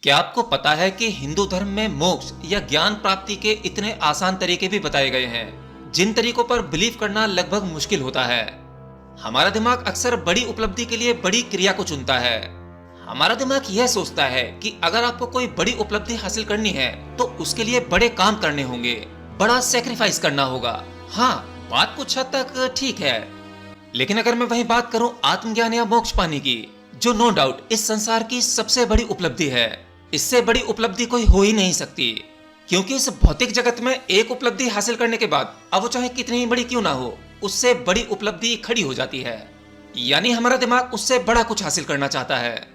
क्या आपको पता है कि हिंदू धर्म में मोक्ष या ज्ञान प्राप्ति के इतने आसान तरीके भी बताए गए हैं, जिन तरीकों पर बिलीव करना लगभग मुश्किल होता है। हमारा दिमाग अक्सर बड़ी उपलब्धि के लिए बड़ी क्रिया को चुनता है। हमारा दिमाग यह सोचता है कि अगर आपको कोई बड़ी उपलब्धि हासिल करनी है तो उसके लिए बड़े काम करने होंगे, बड़ा सेक्रीफाइस करना होगा। हाँ, बात कुछ हद तक ठीक है, लेकिन अगर मैं वही बात करूं आत्मज्ञान या मोक्ष पाने की, जो नो डाउट इस संसार की सबसे बड़ी उपलब्धि है, इससे बड़ी उपलब्धि कोई हो ही नहीं सकती। क्योंकि इस भौतिक जगत में एक उपलब्धि हासिल करने के बाद, अब वो चाहे कितनी ही बड़ी क्यों ना हो, उससे बड़ी उपलब्धि खड़ी हो जाती है। यानी हमारा दिमाग उससे बड़ा कुछ हासिल करना चाहता है।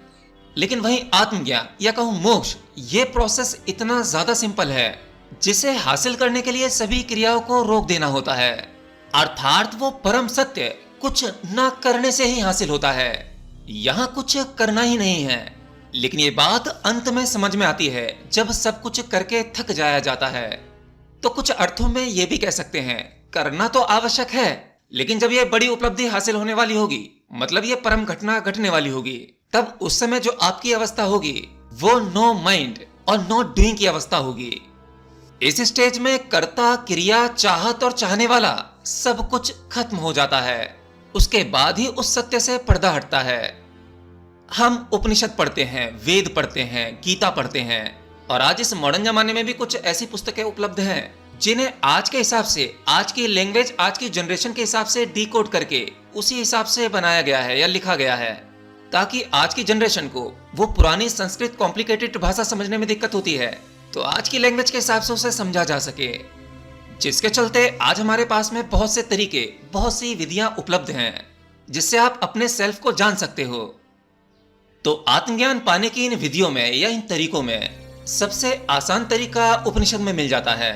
लेकिन वहीं आत्मज्ञान या कहूं मोक्ष, ये प्रोसेस इतना ज्यादा सिंपल है, जिसे हासिल करने के लिए सभी क्रियाओं को रोक देना होता है। अर्थात वो परम सत्य कुछ न करने से ही हासिल होता है। यहाँ कुछ करना ही नहीं है। लेकिन ये बात अंत में समझ में आती है जब सब कुछ करके थक जाया जाता है। तो कुछ अर्थों में ये भी कह सकते हैं, करना तो आवश्यक है, लेकिन जब ये बड़ी उपलब्धि हासिल होने वाली होगी, मतलब ये परम घटना घटने वाली होगी, तब उस समय जो आपकी अवस्था होगी वो नो माइंड और नो डूइंग की अवस्था होगी। इस स्टेज में कर्ता, क्रिया, चाहत और चाहने वाला सब कुछ खत्म हो जाता है। उसके बाद ही उस सत्य से पर्दा हटता है। हम उपनिषद पढ़ते हैं, वेद पढ़ते हैं, गीता पढ़ते हैं, और आज इस मॉडर्न जमाने में भी कुछ ऐसी पुस्तकें उपलब्ध हैं जिन्हें आज के हिसाब से, आज की लैंग्वेज, आज की जनरेशन के हिसाब से डिकोड करके उसी हिसाब से बनाया गया है या लिखा गया है, ताकि आज की जनरेशन को वो पुरानी संस्कृत कॉम्प्लिकेटेड भाषा समझने में दिक्कत होती है तो आज की लैंग्वेज के हिसाब से उसे समझा जा सके। जिसके चलते आज हमारे पास में बहुत से तरीके, बहुत सी विधियां उपलब्ध हैं जिससे आप अपने सेल्फ को जान सकते हो। तो आत्मज्ञान पाने की इन विधियों में या इन तरीकों में सबसे आसान तरीका उपनिषद में मिल जाता है।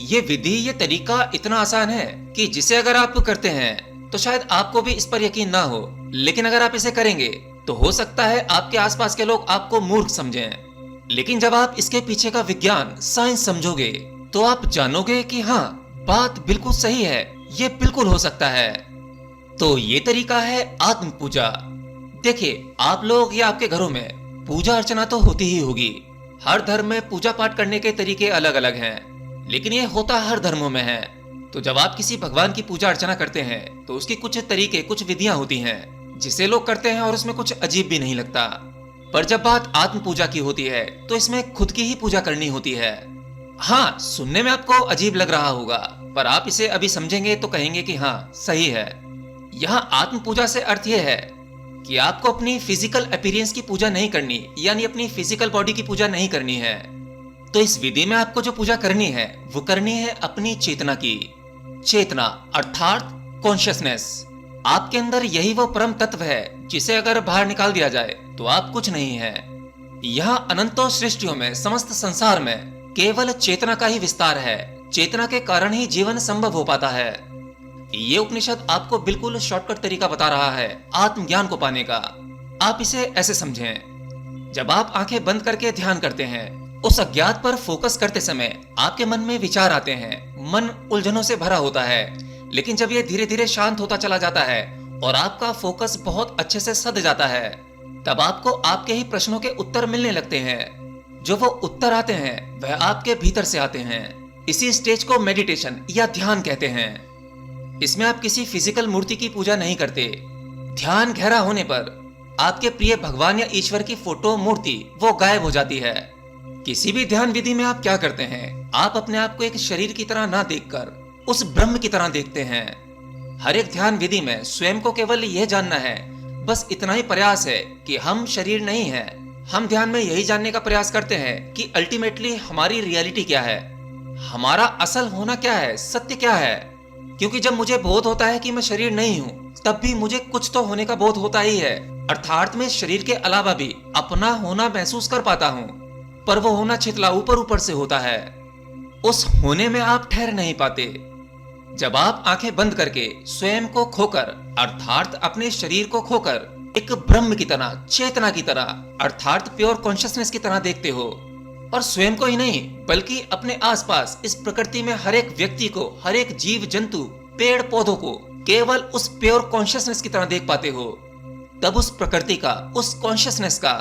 ये विधि, ये तरीका इतना आसान है कि जिसे अगर आप करते हैं तो शायद आपको भी इस पर यकीन ना हो, लेकिन अगर आप इसे करेंगे तो हो सकता है आपके आसपास के लोग आपको मूर्ख समझें। लेकिन जब आप इसके पीछे का विज्ञान, साइंस समझोगे तो आप जानोगे कि हाँ, बात बिल्कुल सही है, ये बिल्कुल हो सकता है। तो ये तरीका है आत्म पूजा। देखिए, आप लोग या आपके घरों में पूजा अर्चना तो होती ही होगी। हर धर्म में पूजा पाठ करने के तरीके अलग अलग हैं, लेकिन ये होता हर धर्मों में है। तो जब आप किसी भगवान की पूजा अर्चना करते हैं तो उसकी कुछ तरीके, कुछ विधियां होती हैं जिसे लोग करते हैं और उसमें कुछ अजीब भी नहीं लगता। पर जब बात आत्म पूजा की होती है तो इसमें खुद की ही पूजा करनी होती है। हाँ, सुनने में आपको अजीब लग रहा होगा, पर आप इसे अभी समझेंगे तो कहेंगे कि हाँ, सही है। यहाँ आत्म पूजा से अर्थ यह है कि आपको अपनी फिजिकल अपीयरेंस की पूजा नहीं करनी, यानी अपनी फिजिकल बॉडी की पूजा नहीं करनी है। तो इस विधि में आपको जो पूजा करनी है वो करनी है अपनी चेतना की। चेतना अर्थात कॉन्शियसनेस। आपके अंदर यही वो परम तत्व है जिसे अगर बाहर निकाल दिया जाए तो आप कुछ नहीं है। यहाँ अनंतों सृष्टियों में, समस्त संसार में केवल चेतना का ही विस्तार है। चेतना के कारण ही जीवन संभव हो पाता है। ये उपनिषद आपको बिल्कुल शॉर्टकट तरीका बता रहा है आत्मज्ञान को पाने का। आप इसे ऐसे समझें, जब आप आंखें बंद करके ध्यान करते हैं, उस अज्ञात पर फोकस करते समय आपके मन में विचार आते हैं, मन उलझनों से भरा होता है। लेकिन जब ये धीरे धीरे शांत होता चला जाता है और आपका फोकस बहुत अच्छे से सध जाता है, तब आपको आपके ही प्रश्नों के उत्तर मिलने लगते हैं। जो वो उत्तर आते हैं वह आपके भीतर से आते हैं। इसी स्टेज को मेडिटेशन या ध्यान कहते हैं। इसमें आप किसी फिजिकल मूर्ति की पूजा नहीं करते। ध्यान गहरा होने पर आपके प्रिय भगवान या ईश्वर की फोटो, मूर्ति वो गायब हो जाती है। किसी भी ध्यान विधि में आप क्या करते हैं, आप अपने आप को एक शरीर की तरह ना देखकर उस ब्रह्म की तरह देखते हैं। हर एक ध्यान विधि में स्वयं को केवल यह जानना है, बस इतना ही प्रयास है कि हम शरीर नहीं हैं। हम ध्यान में यही जानने का प्रयास करते हैं कि अल्टीमेटली हमारी रियलिटी क्या है, हमारा असल होना क्या है, सत्य क्या है। क्योंकि जब मुझे बोध होता है कि मैं शरीर नहीं हूँ, तब भी मुझे कुछ तो होने का बोध होता ही है। अर्थात मैं शरीर के अलावा भी अपना होना महसूस कर पाता हूँ, पर वो होना छितला ऊपर ऊपर से होता है। उस होने में आप ठहर नहीं पाते। जब आप आंखें बंद करके स्वयं को खोकर, अर्थात अपने शरीर को खोकर एक ब्रह्म की तरह, चेतना की तरह, अर्थात प्योर कॉन्शियसनेस की तरह देखते हो, और स्वयं को ही नहीं बल्कि अपने आसपास इस प्रकृति में हर एक व्यक्ति को, हर एक जीव जंतु, पेड़ पौधों को केवल उस प्योर कॉन्शियसनेस की तरह देख पाते हो, तब उस प्रकृति का, उस कॉन्शियसनेस का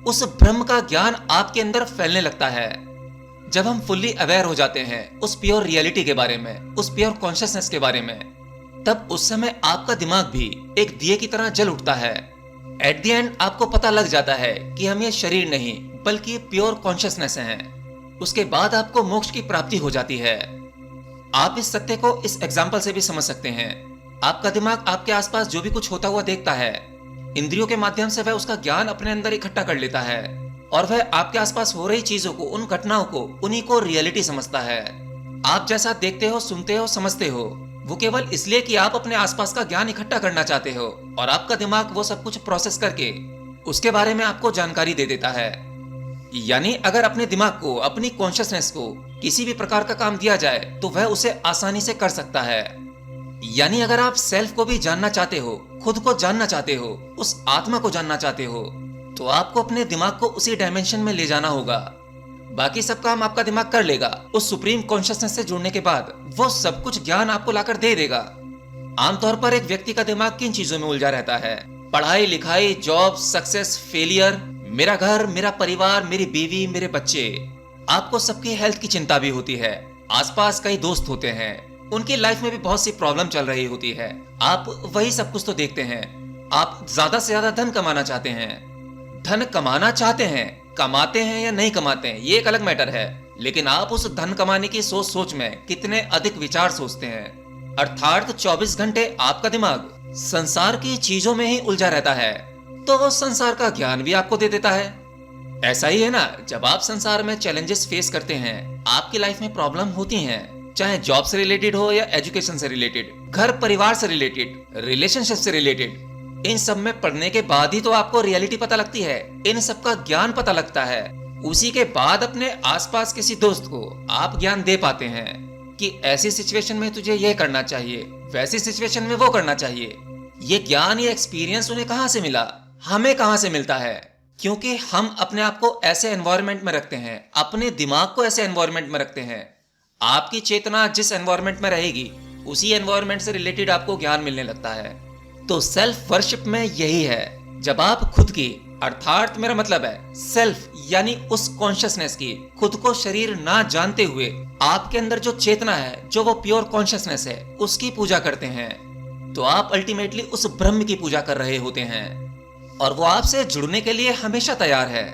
उस ब्रह्म का ज्ञान आपके अंदर फैलने लगता है। जब हम फुल्ली अवेयर हो जाते हैं उस प्योर रियलिटी के बारे में, उस प्योर कॉन्शियसनेस के बारे में, तब उस समय आपका दिमाग भी एक दिए की तरह जल उठता है। एट द एंड आपको पता लग जाता है कि हम ये शरीर नहीं बल्कि प्योर कॉन्शियसनेस हैं। उसके बाद आपको मोक्ष की प्राप्ति हो जाती है। आप इस सत्य को इस एग्जाम्पल से भी समझ सकते हैं। आपका दिमाग आपके आसपास जो भी कुछ होता हुआ देखता है, इंद्रियों के माध्यम से वह उसका ज्ञान अपने अंदर इकट्ठा कर लेता है और वह आपके आसपास हो रही चीजों को, उन घटनाओं को, उन्हीं को रियलिटी समझता है। आप जैसा देखते हो, सुनते हो, समझते हो, वो केवल इसलिए कि आप अपने आसपास का ज्ञान इकट्ठा करना चाहते हो और आपका दिमाग वो सब कुछ प्रोसेस करके उसके बारे में आपको जानकारी दे देता है। यानी अगर अपने दिमाग को, अपनी कॉन्शियसनेस को किसी भी प्रकार का काम दिया जाए तो वह उसे आसानी से कर सकता है। यानी अगर आप सेल्फ को भी जानना चाहते हो, खुद को जानना चाहते हो, उस आत्मा को जानना चाहते हो, तो आपको अपने दिमाग को उसी डायमेंशन में ले जाना होगा। बाकी सब काम आपका दिमाग कर लेगा। उस सुप्रीम कॉन्शियसनेस से जुड़ने के बाद वो सब कुछ ज्ञान आपको लाकर दे देगा। आमतौर पर एक व्यक्ति का दिमाग किन चीजों में उलझा रहता है? पढ़ाई लिखाई, जॉब, सक्सेस, फेलियर, मेरा घर, मेरा परिवार, मेरी बीवी, मेरे बच्चे। आपको सबकी हेल्थ की चिंता भी होती है। आसपास कई दोस्त होते हैं, उनकी लाइफ में भी बहुत सी प्रॉब्लम चल रही होती है। आप वही सब कुछ तो देखते हैं। आप ज्यादा से ज्यादा धन कमाना चाहते हैं। धन कमाना चाहते हैं, कमाते हैं या नहीं कमाते हैं ये एक अलग मैटर है, लेकिन आप उस धन कमाने की सोच सोच में कितने अधिक विचार सोचते हैं। अर्थात 24 घंटे आपका दिमाग संसार की चीजों में ही उलझा रहता है, तो वो संसार का ज्ञान भी आपको दे देता है। ऐसा ही है ना, जब आप संसार में चैलेंजेस फेस करते हैं, आपकी लाइफ में प्रॉब्लम होती हैं, चाहे जॉब से रिलेटेड हो या एजुकेशन से रिलेटेड, घर परिवार से रिलेटेड, रिलेशनशिप से रिलेटेड, इन सब में पढ़ने के बाद ही तो आपको रियलिटी पता लगती है, इन सब का ज्ञान पता लगता है। उसी के बाद अपने आसपास किसी दोस्त को आप ज्ञान दे पाते हैं कि ऐसी सिचुएशन में तुझे यह करना चाहिए, वैसी सिचुएशन में वो करना चाहिए। ये ज्ञान, ये एक्सपीरियंस उन्हें कहाँ से मिला? हमें कहाँ से मिलता है? क्योंकि हम अपने आप को ऐसे एनवायरनमेंट में रखते हैं, अपने दिमाग को ऐसे एनवायरनमेंट में रखते हैं। आपकी चेतना जिस एनवायरनमेंट में रहेगी, उसी एनवायरनमेंट से रिलेटेड आपको ज्ञान मिलने लगता है। तो सेल्फ वर्शिप में यही है, जब आप खुद की, अर्थात मेरा मतलब है सेल्फ यानी उस कॉन्शियसनेस की, खुद को शरीर ना जानते हुए आपके अंदर जो चेतना है, जो वो प्योर कॉन्शियसनेस है, उसकी पूजा करते हैं, तो आप अल्टीमेटली उस ब्रह्म की पूजा कर रहे होते हैं और वो आपसे जुड़ने के लिए हमेशा तैयार है।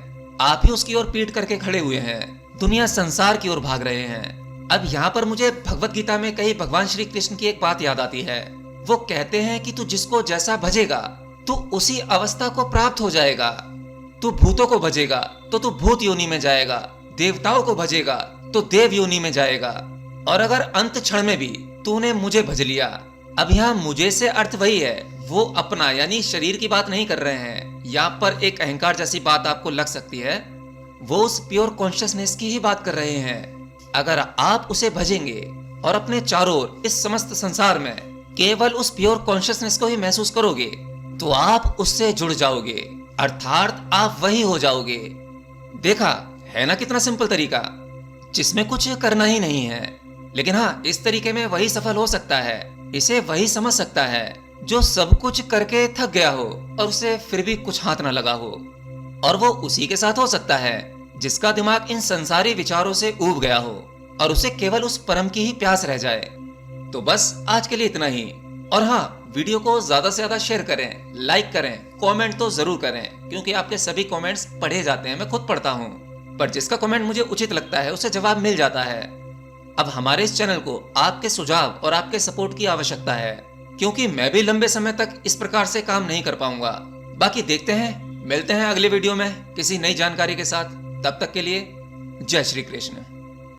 आप ही उसकी ओर पीठ करके खड़े हुए हैं, दुनिया संसार की ओर भाग रहे हैं। अब यहाँ पर मुझे भगवत गीता में कही भगवान श्री कृष्ण की एक बात याद आती है। वो कहते हैं कि तू जिसको जैसा भजेगा तू उसी अवस्था को प्राप्त हो जाएगा। तू भूतों को भजेगा तो तू भूत योनि में जाएगा, देवताओं को भजेगा तो देव योनि में जाएगा, और अगर अंत क्षण में भी तूने मुझे भज लिया। अब यहाँ मुझे से अर्थ वही है, वो अपना यानी शरीर की बात नहीं कर रहे हैं। यहाँ पर एक अहंकार जैसी बात आपको लग सकती है, वो उस प्योर कॉन्शियसनेस की ही बात कर रहे हैं। अगर आप उसे भजेंगे और अपने चारों ओर इस समस्त संसार में केवल उस प्योर कॉन्शियसनेस को ही महसूस करोगे, तो आप उससे जुड़ जाओगे, अर्थात आप वही हो जाओगे। देखा है ना कितना सिंपल तरीका, जिसमें कुछ करना ही नहीं है। लेकिन हाँ, इस तरीके में वही सफल हो सकता है, इसे वही समझ सकता है जो सब कुछ करके थक गया हो और उसे फिर भी कुछ हाथ न लगा हो। और वो उसी के साथ हो सकता है जिसका दिमाग इन संसारी विचारों से ऊब गया हो और उसे केवल उस परम की ही प्यास रह जाए। तो बस आज के लिए इतना ही। और हाँ, वीडियो को ज्यादा से ज्यादा शेयर करें, लाइक करें, कमेंट तो जरूर करें, क्योंकि आपके सभी कमेंट्स पढ़े जाते हैं, मैं खुद पढ़ता हूँ। पर जिसका कमेंट मुझे उचित लगता है उसे जवाब मिल जाता है। अब हमारे इस चैनल को आपके सुझाव और आपके सपोर्ट की आवश्यकता है, क्योंकि मैं भी लंबे समय तक इस प्रकार से काम नहीं कर पाऊंगा। बाकी देखते हैं, मिलते हैं अगले वीडियो में किसी नई जानकारी के साथ। तब तक के लिए जय श्री कृष्ण।